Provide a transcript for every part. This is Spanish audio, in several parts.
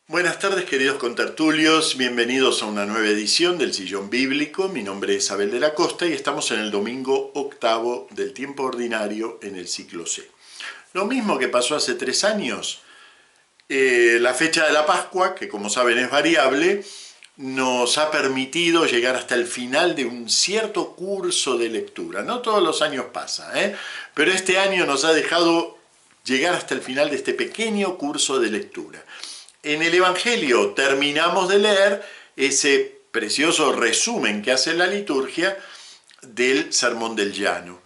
Buenas tardes, queridos contertulios, bienvenidos a una nueva edición del Sillón Bíblico. Mi nombre es Abel de la Costa y estamos en el domingo octavo del tiempo ordinario en el ciclo C. Lo mismo que pasó hace 3 años, la fecha de la Pascua, que como saben es variable, nos ha permitido llegar hasta el final de un cierto curso de lectura. No todos los años pasa, pero este año nos ha dejado llegar hasta el final de este pequeño curso de lectura. En el Evangelio terminamos de leer ese precioso resumen que hace la liturgia del Sermón del Llano.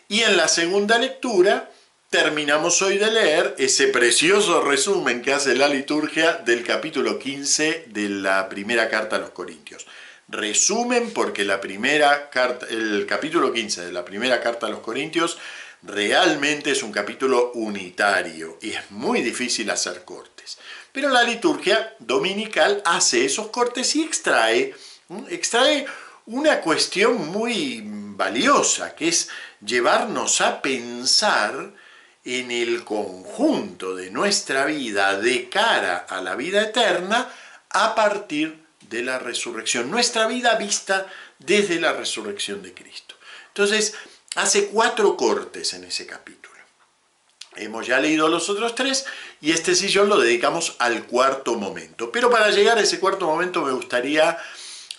Y en la segunda lectura terminamos hoy de leer ese precioso resumen que hace la liturgia del capítulo 15 de la primera carta a los Corintios. Resumen porque el capítulo 15 de la primera carta a los Corintios realmente es un capítulo unitario y es muy difícil hacer cortes. Pero la liturgia dominical hace esos cortes y extrae una cuestión muy valiosa, que es llevarnos a pensar en el conjunto de nuestra vida de cara a la vida eterna a partir de la resurrección. Nuestra vida vista desde la resurrección de Cristo. Entonces, hace 4 cortes en ese capítulo. Hemos ya leído los otros 3 y este sillón lo dedicamos al cuarto momento. Pero para llegar a ese cuarto momento me gustaría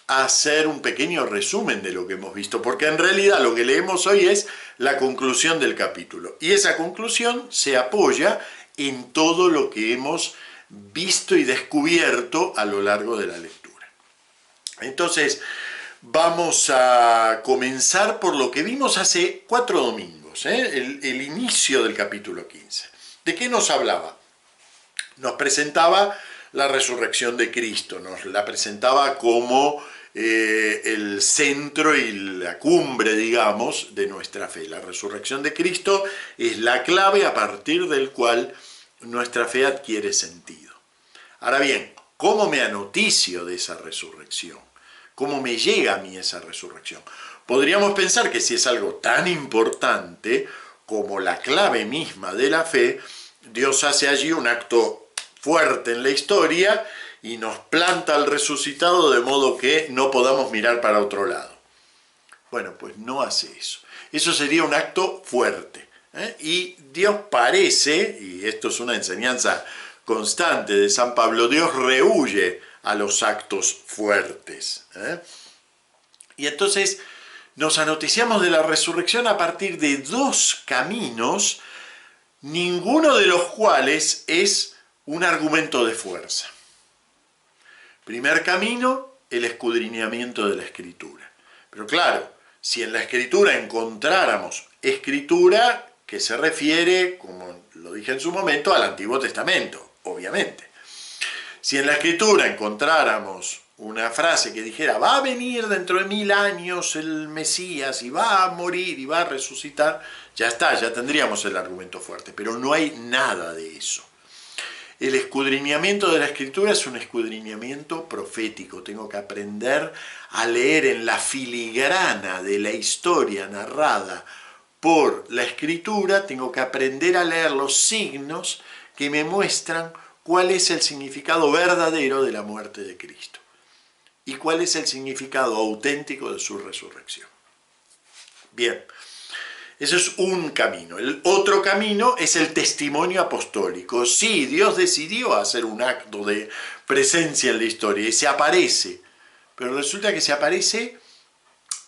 hacer un pequeño resumen de lo que hemos visto, porque en realidad lo que leemos hoy es la conclusión del capítulo. Y esa conclusión se apoya en todo lo que hemos visto y descubierto a lo largo de la lectura. Entonces, vamos a comenzar por lo que vimos hace 4 domingos. El inicio del capítulo 15. ¿De qué nos hablaba? Nos presentaba la resurrección de Cristo, nos la presentaba como el centro y la cumbre, digamos, de nuestra fe. La resurrección de Cristo es la clave a partir del cual nuestra fe adquiere sentido. Ahora bien, ¿cómo me anoticio de esa resurrección? ¿Cómo me llega a mí esa resurrección? Podríamos pensar que si es algo tan importante como la clave misma de la fe, Dios hace allí un acto fuerte en la historia y nos planta al resucitado de modo que no podamos mirar para otro lado. Bueno, pues no hace eso. Eso sería un acto fuerte. Y Dios parece, y esto es una enseñanza constante de San Pablo, Dios rehúye a los actos fuertes. Y entonces nos anoticiamos de la resurrección a partir de 2 caminos, ninguno de los cuales es un argumento de fuerza. Primer camino, el escudriñamiento de la Escritura. Pero claro, si en la Escritura encontráramos escritura que se refiere, como lo dije en su momento, al Antiguo Testamento, obviamente. Si en la Escritura encontráramos una frase que dijera, va a venir dentro de 1000 años el Mesías y va a morir y va a resucitar, ya está, ya tendríamos el argumento fuerte, pero no hay nada de eso. El escudriñamiento de la Escritura es un escudriñamiento profético. Tengo que aprender a leer en la filigrana de la historia narrada por la Escritura, tengo que aprender a leer los signos que me muestran cuál es el significado verdadero de la muerte de Cristo y cuál es el significado auténtico de su resurrección. Bien, eso es un camino. El otro camino es el testimonio apostólico. Sí, Dios decidió hacer un acto de presencia en la historia y se aparece, pero resulta que se aparece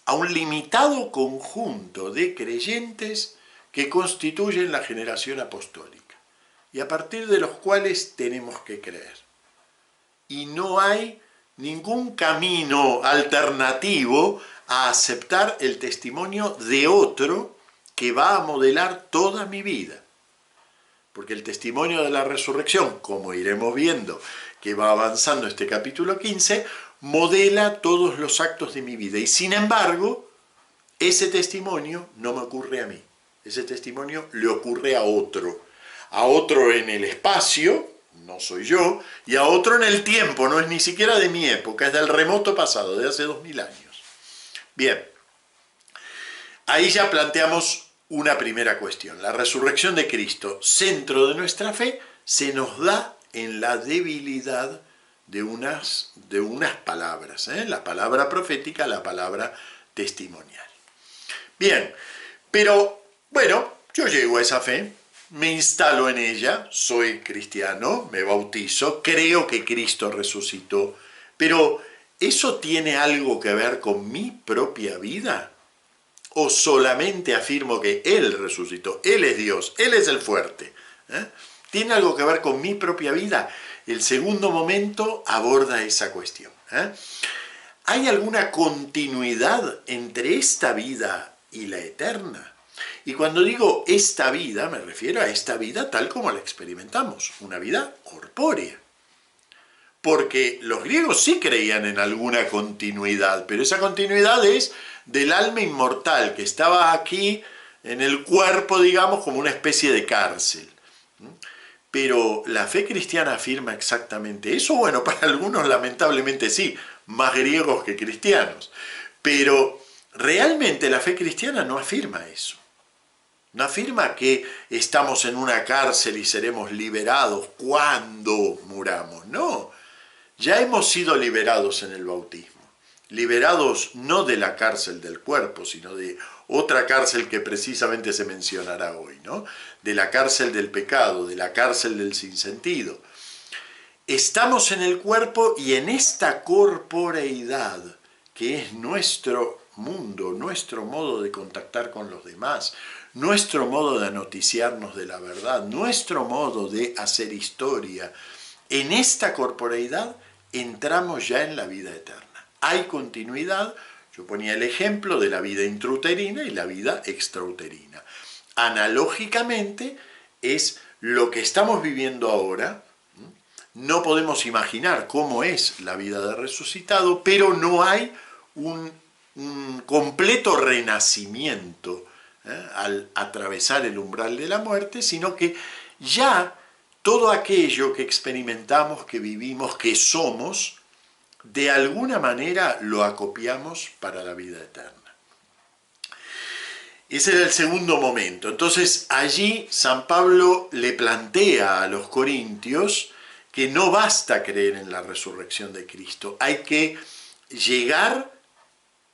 a un limitado conjunto de creyentes que constituyen la generación apostólica y a partir de los cuales tenemos que creer. Y no hay ningún camino alternativo a aceptar el testimonio de otro que va a modelar toda mi vida. Porque el testimonio de la resurrección, como iremos viendo que va avanzando este capítulo 15, modela todos los actos de mi vida. Y sin embargo, ese testimonio no me ocurre a mí. Ese testimonio le ocurre a otro en el espacio, no soy yo, y a otro en el tiempo, no es ni siquiera de mi época, es del remoto pasado, de hace 2000 años. Bien, ahí ya planteamos una primera cuestión. La resurrección de Cristo, centro de nuestra fe, se nos da en la debilidad de unas palabras, la palabra profética, la palabra testimonial. Bien, pero bueno, yo llego a esa fe, me instalo en ella, soy cristiano, me bautizo, creo que Cristo resucitó, pero ¿eso tiene algo que ver con mi propia vida? ¿O solamente afirmo que Él resucitó, Él es Dios, Él es el fuerte? ¿Tiene algo que ver con mi propia vida? El segundo momento aborda esa cuestión. ¿Hay alguna continuidad entre esta vida y la eterna? Y cuando digo esta vida, me refiero a esta vida tal como la experimentamos, una vida corpórea. Porque los griegos sí creían en alguna continuidad, pero esa continuidad es del alma inmortal, que estaba aquí en el cuerpo, digamos, como una especie de cárcel. Pero la fe cristiana afirma exactamente eso. Bueno, para algunos lamentablemente sí, más griegos que cristianos. Pero realmente la fe cristiana no afirma eso. No afirma que estamos en una cárcel y seremos liberados cuando muramos. No, ya hemos sido liberados en el bautismo. Liberados no de la cárcel del cuerpo, sino de otra cárcel que precisamente se mencionará hoy, ¿no? De la cárcel del pecado, de la cárcel del sinsentido. Estamos en el cuerpo y en esta corporeidad, que es nuestro mundo, nuestro modo de contactar con los demás, nuestro modo de noticiarnos de la verdad, nuestro modo de hacer historia, en esta corporeidad entramos ya en la vida eterna. Hay continuidad, yo ponía el ejemplo de la vida intrauterina y la vida extrauterina. Analógicamente es lo que estamos viviendo ahora. No podemos imaginar cómo es la vida de resucitado, pero no hay un completo renacimiento al atravesar el umbral de la muerte, sino que ya todo aquello que experimentamos, que vivimos, que somos, de alguna manera lo acopiamos para la vida eterna. Ese era el segundo momento. Entonces allí San Pablo le plantea a los corintios que no basta creer en la resurrección de Cristo, hay que llegar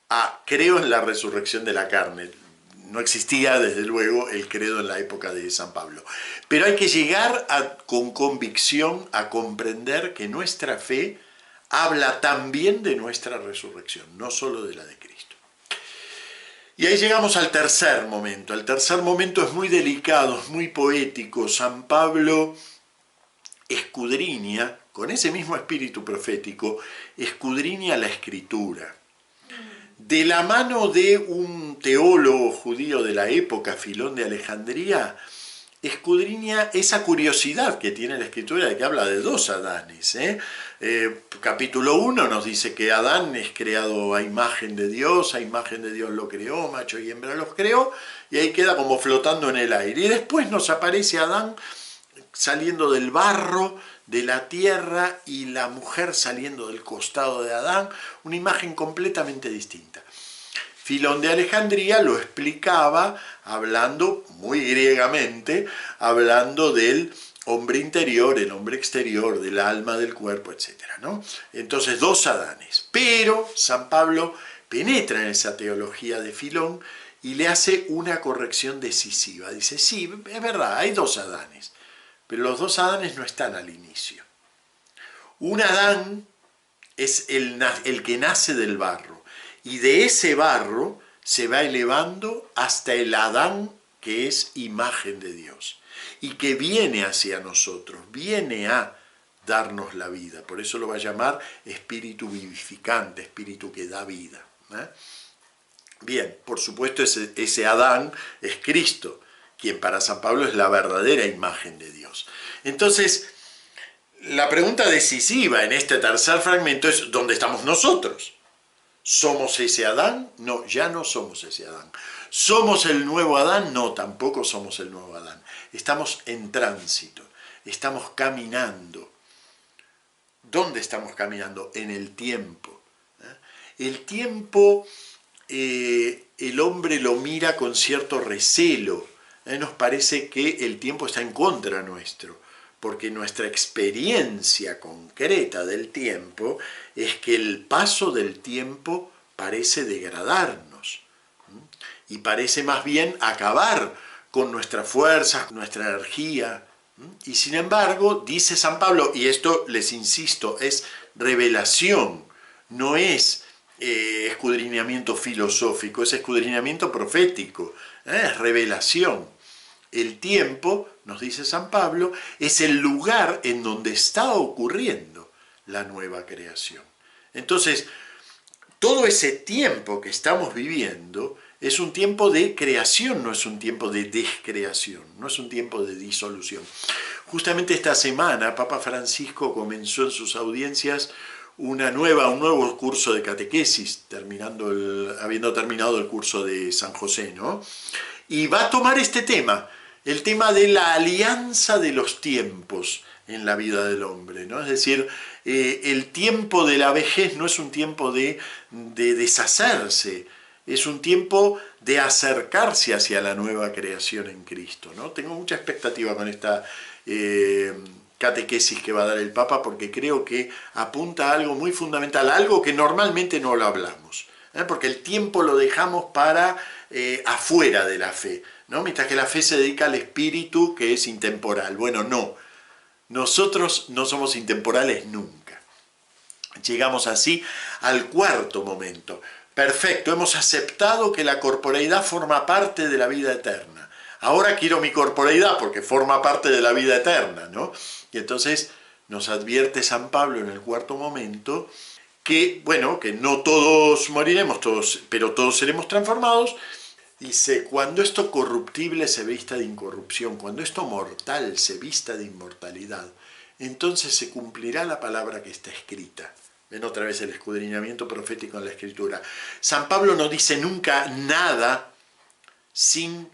a creo en la resurrección de la carne. No existía desde luego el credo en la época de San Pablo, pero hay que llegar con convicción a comprender que nuestra fe habla también de nuestra resurrección, no solo de la de Cristo. Y ahí llegamos al tercer momento. El tercer momento es muy delicado, es muy poético. San Pablo escudriña, con ese mismo espíritu profético, escudriña la Escritura. De la mano de un teólogo judío de la época, Filón de Alejandría, escudriña esa curiosidad que tiene la Escritura de que habla de dos Adanes. Capítulo 1 nos dice que Adán es creado a imagen de Dios lo creó, macho y hembra los creó, y ahí queda como flotando en el aire. Y después nos aparece Adán saliendo del barro, de la tierra, y la mujer saliendo del costado de Adán, una imagen completamente distinta. Filón de Alejandría lo explicaba hablando muy griegamente, hablando del hombre interior, el hombre exterior, del alma, del cuerpo, etc., ¿no? Entonces, dos Adanes. Pero San Pablo penetra en esa teología de Filón y le hace una corrección decisiva. Dice, sí, es verdad, hay dos Adanes, pero los dos Adanes no están al inicio. Un Adán es el que nace del barro, y de ese barro se va elevando hasta el Adán que es imagen de Dios, y que viene hacia nosotros, viene a darnos la vida. Por eso lo va a llamar espíritu vivificante, espíritu que da vida. Bien, por supuesto ese Adán es Cristo, quien para San Pablo es la verdadera imagen de Dios. Entonces, la pregunta decisiva en este tercer fragmento es, ¿dónde estamos nosotros? ¿Somos ese Adán? No, ya no somos ese Adán. ¿Somos el nuevo Adán? No, tampoco somos el nuevo Adán. Estamos en tránsito, estamos caminando. ¿Dónde estamos caminando? En el tiempo. El tiempo, el hombre lo mira con cierto recelo. Nos parece que el tiempo está en contra nuestro, porque nuestra experiencia concreta del tiempo es que el paso del tiempo parece degradarnos y parece más bien acabar con nuestra fuerza, nuestra energía. Y sin embargo, dice San Pablo, y esto les insisto, es revelación, no es escudriñamiento filosófico, es escudriñamiento profético, es revelación. El tiempo, nos dice San Pablo, es el lugar en donde está ocurriendo la nueva creación. Entonces, todo ese tiempo que estamos viviendo es un tiempo de creación, no es un tiempo de descreación, no es un tiempo de disolución. Justamente esta semana, Papa Francisco comenzó en sus audiencias un nuevo curso de catequesis, habiendo terminado el curso de San José, ¿no? Y va a tomar este tema, el tema de la alianza de los tiempos en la vida del hombre, ¿no? Es decir, el tiempo de la vejez no es un tiempo de deshacerse, es un tiempo de acercarse hacia la nueva creación en Cristo, ¿no? Tengo mucha expectativa con esta catequesis que va a dar el Papa, porque creo que apunta a algo muy fundamental, algo que normalmente no lo hablamos, porque el tiempo lo dejamos para afuera de la fe, ¿no? Mientras que la fe se dedica al espíritu, que es intemporal. Bueno, no, nosotros no somos intemporales nunca. Llegamos así al cuarto momento. Perfecto, hemos aceptado que la corporeidad forma parte de la vida eterna. Ahora quiero mi corporeidad porque forma parte de la vida eterna, ¿no? Y entonces nos advierte San Pablo en el cuarto momento que, bueno, que no todos moriremos, pero todos seremos transformados. Dice, cuando esto corruptible se vista de incorrupción, cuando esto mortal se vista de inmortalidad, entonces se cumplirá la palabra que está escrita. Ven otra vez el escudriñamiento profético en la Escritura. San Pablo no dice nunca nada sin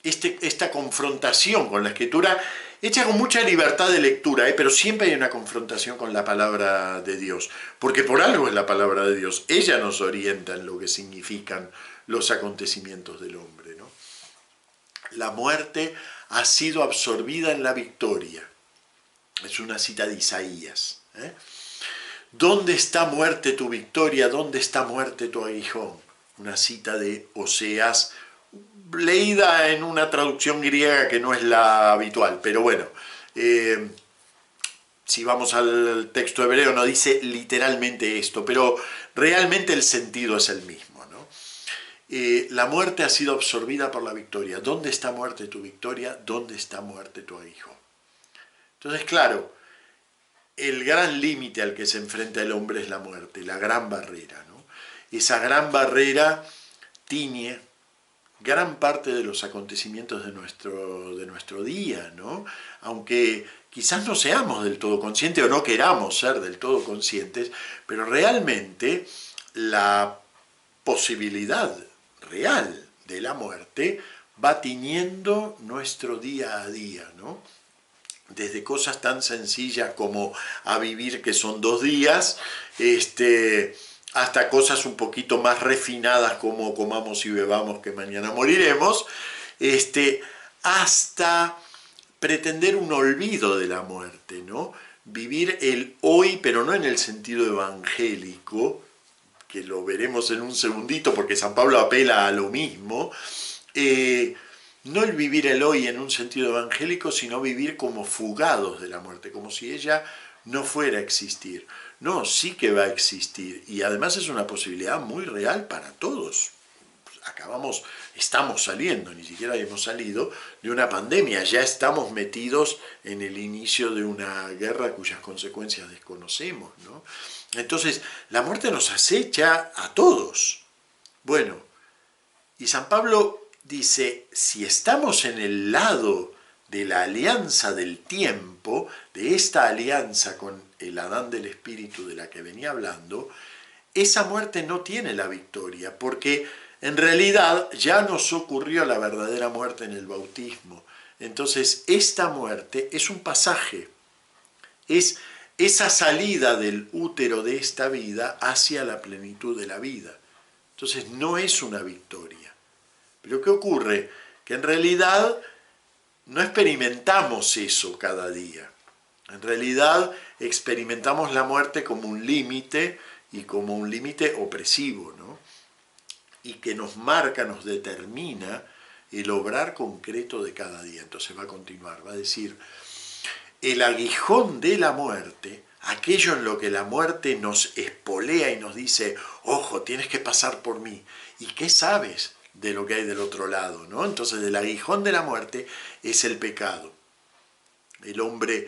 esta confrontación con la Escritura, hecha con mucha libertad de lectura, pero siempre hay una confrontación con la palabra de Dios, porque por algo es la palabra de Dios. Ella nos orienta en lo que significan los acontecimientos del hombre, ¿no? La muerte ha sido absorbida en la victoria. Es una cita de Isaías, ¿Dónde está muerte tu victoria? ¿Dónde está muerte tu aguijón? Una cita de Oseas, leída en una traducción griega que no es la habitual, pero bueno, si vamos al texto hebreo no dice literalmente esto, pero realmente el sentido es el mismo, ¿no? La muerte ha sido absorbida por la victoria. ¿Dónde está muerte tu victoria? ¿Dónde está muerte tu aguijón? Entonces, claro, el gran límite al que se enfrenta el hombre es la muerte, la gran barrera, ¿no? Esa gran barrera tiñe gran parte de los acontecimientos de nuestro día, ¿no? Aunque quizás no seamos del todo conscientes o no queramos ser del todo conscientes, pero realmente la posibilidad real de la muerte va tiñendo nuestro día a día, ¿no? Desde cosas tan sencillas como a vivir, que son 2 días, hasta cosas un poquito más refinadas como comamos y bebamos que mañana moriremos, hasta pretender un olvido de la muerte, ¿no? Vivir el hoy, pero no en el sentido evangélico, que lo veremos en un segundito porque San Pablo apela a lo mismo, no el vivir el hoy en un sentido evangélico, sino vivir como fugados de la muerte, como si ella no fuera a existir. No, sí que va a existir, y además es una posibilidad muy real para todos. Estamos saliendo, ni siquiera hemos salido de una pandemia, ya estamos metidos en el inicio de una guerra cuyas consecuencias desconocemos, ¿no? Entonces, la muerte nos acecha a todos. Bueno, y San Pablo dice, si estamos en el lado de la alianza del tiempo, de esta alianza con el Adán del Espíritu de la que venía hablando, esa muerte no tiene la victoria, porque en realidad ya nos ocurrió la verdadera muerte en el bautismo. Entonces, esta muerte es un pasaje, es esa salida del útero de esta vida hacia la plenitud de la vida. Entonces, no es una victoria. Pero ¿qué ocurre? Que en realidad no experimentamos eso cada día. En realidad experimentamos la muerte como un límite y como un límite opresivo, ¿no? Y que nos marca, nos determina el obrar concreto de cada día. Entonces va a continuar, va a decir, el aguijón de la muerte, aquello en lo que la muerte nos espolea y nos dice, ojo, tienes que pasar por mí. ¿Y qué sabes de lo que hay del otro lado, ¿no? Entonces el aguijón de la muerte es el pecado. El hombre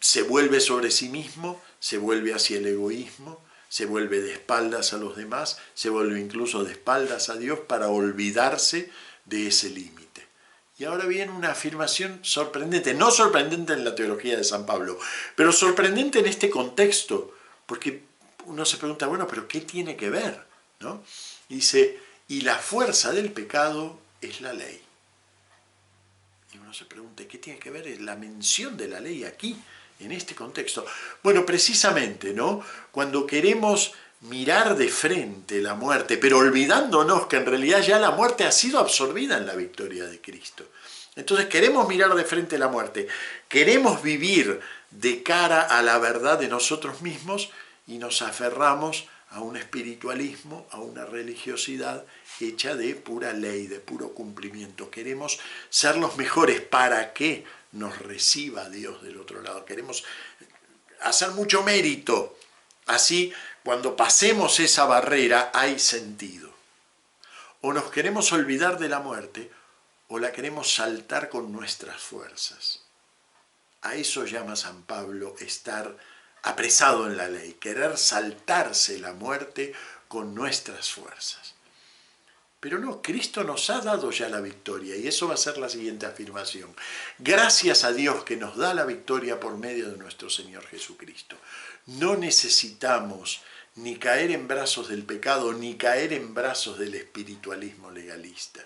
se vuelve sobre sí mismo, se vuelve hacia el egoísmo, se vuelve de espaldas a los demás, se vuelve incluso de espaldas a Dios para olvidarse de ese límite. Y ahora viene una afirmación sorprendente, no sorprendente en la teología de San Pablo, pero sorprendente en este contexto, porque uno se pregunta, bueno, pero ¿qué tiene que ver? ¿No? Dice, y la fuerza del pecado es la ley. Y uno se pregunta, ¿qué tiene que ver la mención de la ley aquí, en este contexto? Bueno, precisamente, ¿no? Cuando queremos mirar de frente la muerte, pero olvidándonos que en realidad ya la muerte ha sido absorbida en la victoria de Cristo. Entonces queremos mirar de frente la muerte, queremos vivir de cara a la verdad de nosotros mismos y nos aferramos a un espiritualismo, a una religiosidad hecha de pura ley, de puro cumplimiento. Queremos ser los mejores para que nos reciba Dios del otro lado. Queremos hacer mucho mérito. Así, cuando pasemos esa barrera, hay sentido. O nos queremos olvidar de la muerte, o la queremos saltar con nuestras fuerzas. A eso llama San Pablo estar apresado en la ley, querer saltarse la muerte con nuestras fuerzas. Pero no, Cristo nos ha dado ya la victoria, y eso va a ser la siguiente afirmación. Gracias a Dios que nos da la victoria por medio de nuestro Señor Jesucristo. No necesitamos ni caer en brazos del pecado, ni caer en brazos del espiritualismo legalista.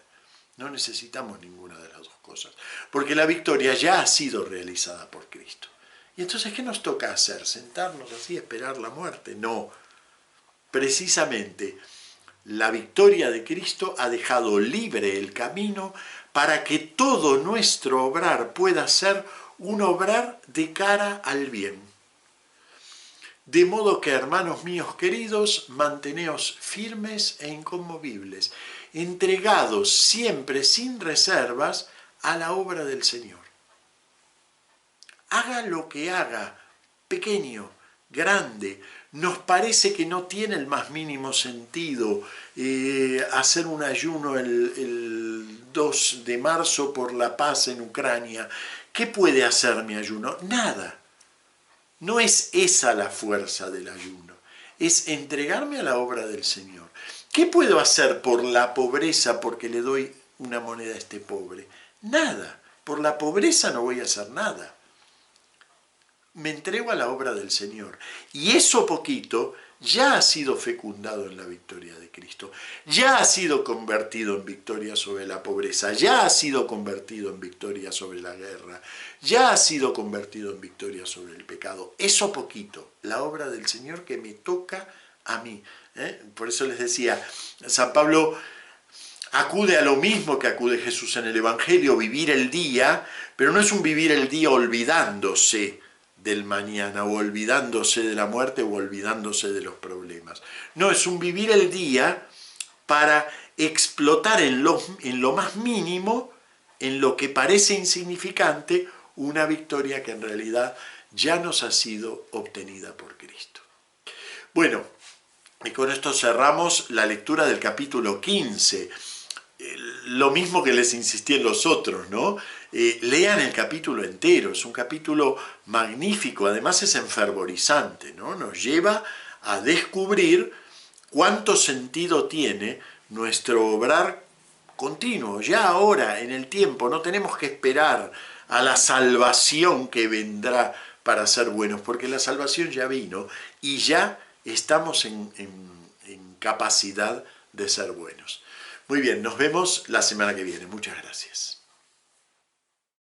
No necesitamos ninguna de las dos cosas, porque la victoria ya ha sido realizada por Cristo. ¿Y entonces qué nos toca hacer? ¿Sentarnos así, esperar la muerte? No. Precisamente, la victoria de Cristo ha dejado libre el camino para que todo nuestro obrar pueda ser un obrar de cara al bien. De modo que, hermanos míos queridos, manteneos firmes e inconmovibles, entregados siempre sin reservas a la obra del Señor. Haga lo que haga, pequeño, grande, nos parece que no tiene el más mínimo sentido hacer un ayuno el 2 de marzo por la paz en Ucrania. ¿Qué puede hacer mi ayuno? Nada. No es esa la fuerza del ayuno, es entregarme a la obra del Señor. ¿Qué puedo hacer por la pobreza porque le doy una moneda a este pobre? Nada. Por la pobreza no voy a hacer nada. Me entrego a la obra del Señor. Y eso poquito ya ha sido fecundado en la victoria de Cristo. Ya ha sido convertido en victoria sobre la pobreza. Ya ha sido convertido en victoria sobre la guerra. Ya ha sido convertido en victoria sobre el pecado. Eso poquito, la obra del Señor que me toca a mí. Por eso les decía, San Pablo acude a lo mismo que acude Jesús en el Evangelio, vivir el día, pero no es un vivir el día olvidándose del mañana, o olvidándose de la muerte, o olvidándose de los problemas. No, es un vivir el día para explotar en lo más mínimo, en lo que parece insignificante, una victoria que en realidad ya nos ha sido obtenida por Cristo. Bueno, y con esto cerramos la lectura del capítulo 15. Lo mismo que les insistí en los otros, ¿no? Lean el capítulo entero, es un capítulo magnífico, además es enfervorizante, ¿no? Nos lleva a descubrir cuánto sentido tiene nuestro obrar continuo, ya ahora, en el tiempo. No tenemos que esperar a la salvación que vendrá para ser buenos, porque la salvación ya vino y ya estamos en capacidad de ser buenos. Muy bien, nos vemos la semana que viene. Muchas gracias.